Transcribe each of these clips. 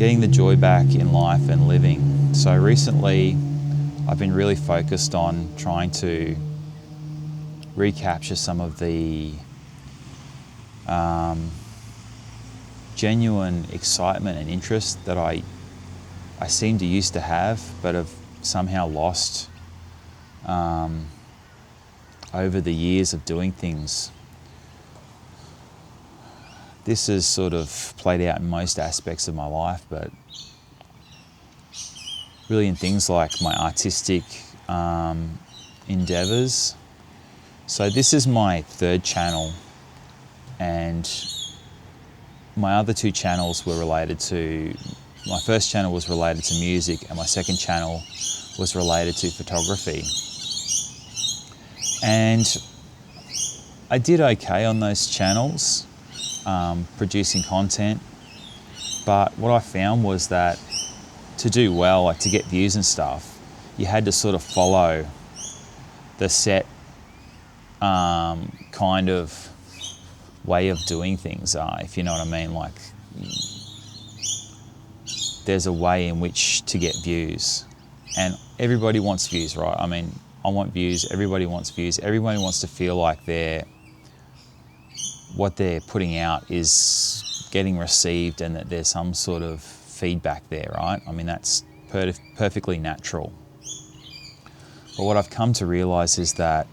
getting the joy back in life and living. So recently, I've been really focused on trying to recapture some of the genuine excitement and interest that I seem to used to have, but have somehow lost over the years of doing things. This has sort of played out in most aspects of my life, but really in things like my artistic endeavours. So this is my third channel, and my other two channels were related to, my first channel was related to music, and my second channel was related to photography. And I did okay on those channels, producing content, but what I found was that to do well, like to get views and stuff, you had to sort of follow the set kind of way of doing things, if you know what I mean. Like, there's a way in which to get views, and everybody wants views, right? I mean, I want views, everybody wants views, everybody wants to feel like what they're putting out is getting received and that there's some sort of feedback there, right? I mean, that's perfectly natural. But what I've come to realise is that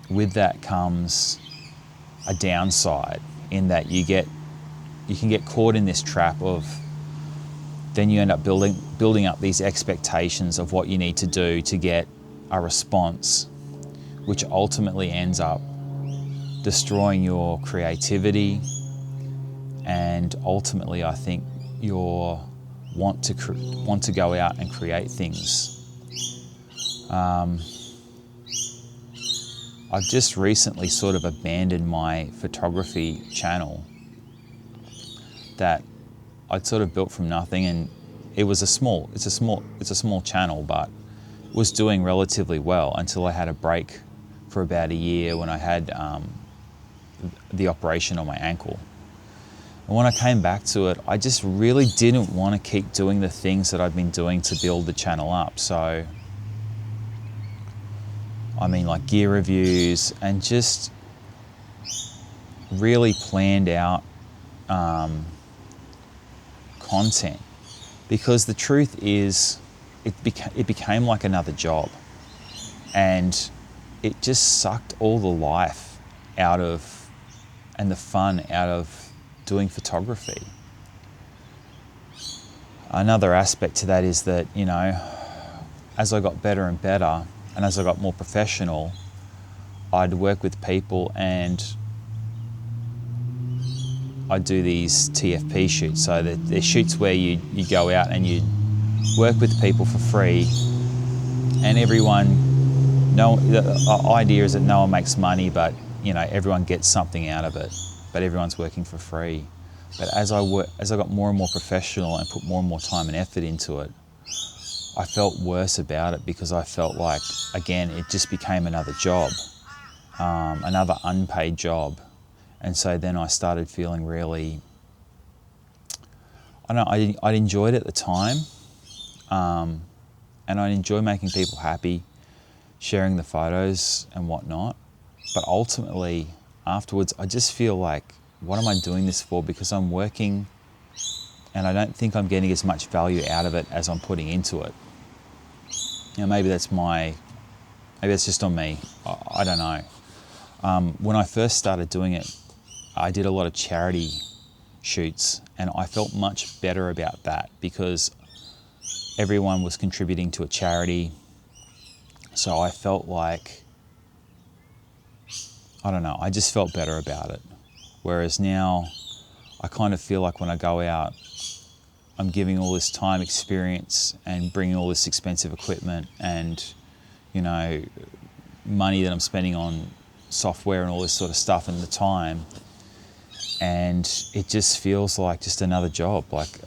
with that comes a downside, in that you can get caught in this trap of, then you end up building up these expectations of what you need to do to get a response, which ultimately ends up destroying your creativity and ultimately, I think, your want to go out and create things. I've just recently sort of abandoned my photography channel that I'd sort of built from nothing, and it's a small channel, but it was doing relatively well until I had a break for about a year when I had the operation on my ankle. And when I came back to it, I just really didn't want to keep doing the things that I've been doing to build the channel up. So, I mean, like gear reviews and just really planned out content. Because the truth is, it became like another job, and it just sucked all the life out of, and the fun out of doing photography. Another aspect to that is that, you know, as I got better and better, and as I got more professional, I'd work with people and I'd do these TFP shoots. So they're shoots where you go out and you work with people for free, and the idea is that no one makes money, but you know, everyone gets something out of it, but everyone's working for free. But as I got more and more professional and put more and more time and effort into it, I felt worse about it, because I felt like, again, it just became another job, another unpaid job. And so then I started feeling really, I don't know, I'd enjoyed it at the time, and I enjoy making people happy, sharing the photos and whatnot. But ultimately, afterwards, I just feel like, what am I doing this for? Because I'm working and I don't think I'm getting as much value out of it as I'm putting into it. You know, maybe that's just on me. I don't know. When I first started doing it, I did a lot of charity shoots, and I felt much better about that because everyone was contributing to a charity. So I felt like, I don't know, I just felt better about it. Whereas now, I kind of feel like when I go out, I'm giving all this time, experience, and bringing all this expensive equipment and, you know, money that I'm spending on software and all this sort of stuff and the time. And it just feels like just another job. Like,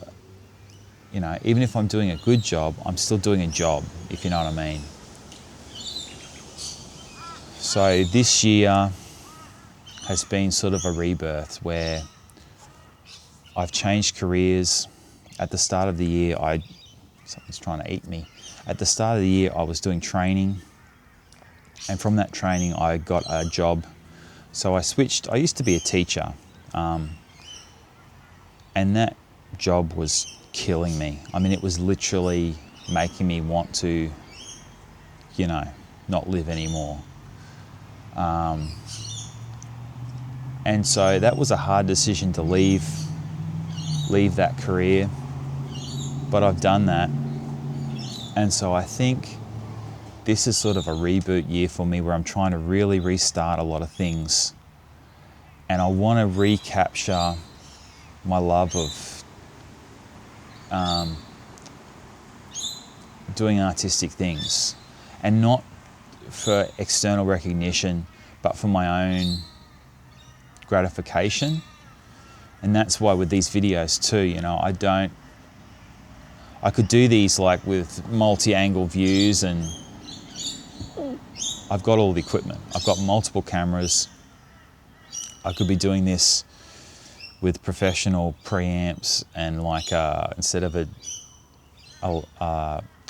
you know, even if I'm doing a good job, I'm still doing a job, if you know what I mean. So this year has been sort of a rebirth where I've changed careers. at the start of the year, something's trying to eat me. At the start of the year, I was doing training, and from that training, I got a job. So I switched. I used to be a teacher, and that job was killing me. I mean, it was literally making me want to, not live anymore. And so that was a hard decision to leave that career, but I've done that. And so I think this is sort of a reboot year for me, where I'm trying to really restart a lot of things. And I want to recapture my love of doing artistic things, and not for external recognition, but for my own gratification. And that's why with these videos too, I could do these like with multi-angle views, and I've got all the equipment. I've got multiple cameras. I could be doing this with professional preamps, and instead of a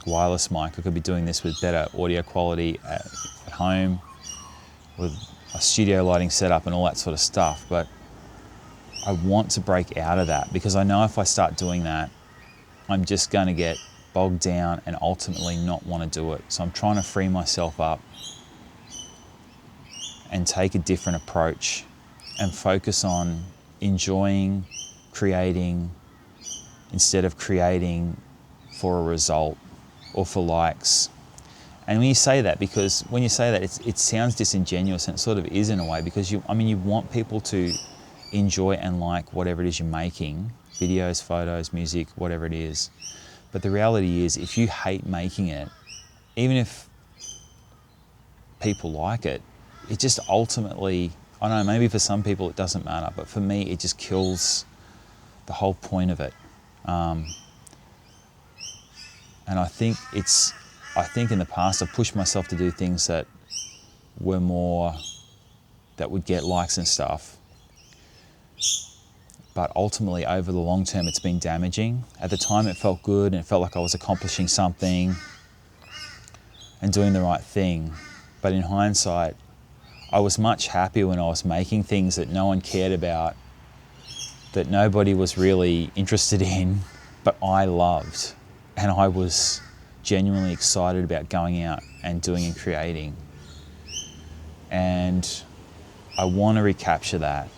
wireless mic, I could be doing this with better audio quality at home, with a studio lighting setup and all that sort of stuff. But I want to break out of that, because I know if I start doing that, I'm just going to get bogged down and ultimately not want to do it. So I'm trying to free myself up and take a different approach and focus on enjoying creating, instead of creating for a result or for likes. And when you say that, it sounds disingenuous, and it sort of is in a way, because you want people to enjoy and like whatever it is you're making, videos, photos, music, whatever it is. But the reality is, if you hate making it, even if people like it, it just ultimately, I don't know, maybe for some people it doesn't matter, but for me it just kills the whole point of it. And I think in the past I've pushed myself to do things that were more, that would get likes and stuff. But ultimately, over the long term, it's been damaging. At the time, it felt good, and it felt like I was accomplishing something and doing the right thing. But in hindsight, I was much happier when I was making things that no one cared about, that nobody was really interested in, but I loved. And I was genuinely excited about going out and doing and creating. And I want to recapture that.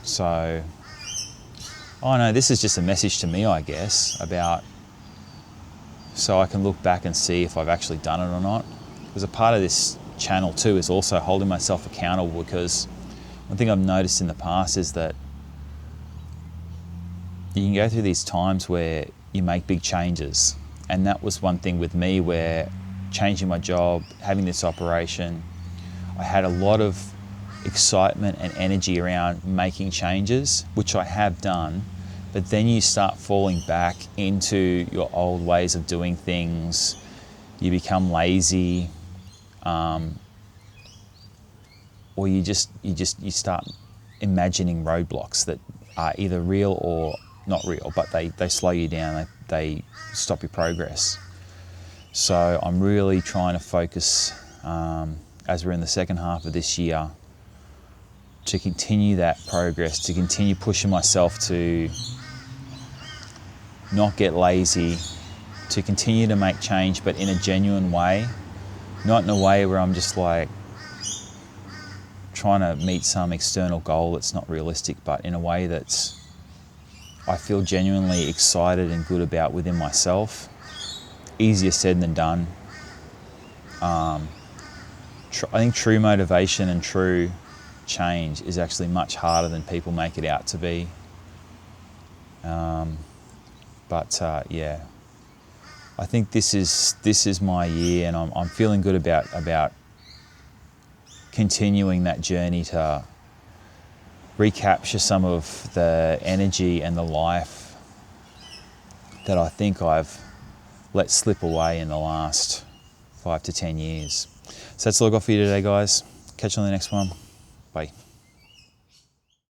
So, this is just a message to me, I guess, so I can look back and see if I've actually done it or not. Because a part of this channel too is also holding myself accountable, because one thing I've noticed in the past is that you can go through these times where you make big changes. And that was one thing with me, where changing my job, having this operation, I had a lot of excitement and energy around making changes, which I have done, but then you start falling back into your old ways of doing things. You become lazy, or you start imagining roadblocks that are either real or not real, but they slow you down, they stop your progress. So I'm really trying to focus, as we're in the second half of this year, to continue that progress, to continue pushing myself to not get lazy, to continue to make change, but in a genuine way, not in a way where I'm just like trying to meet some external goal that's not realistic, but in a way that's I feel genuinely excited and good about within myself. Easier said than done. I think true motivation and true change is actually much harder than people make it out to be. Yeah, I think this is my year, and I'm feeling good about continuing that journey to recapture some of the energy and the life that I think I've let slip away in the last 5 to 10 years. So that's all I've got for you today, guys. Catch you on the next one. Bye.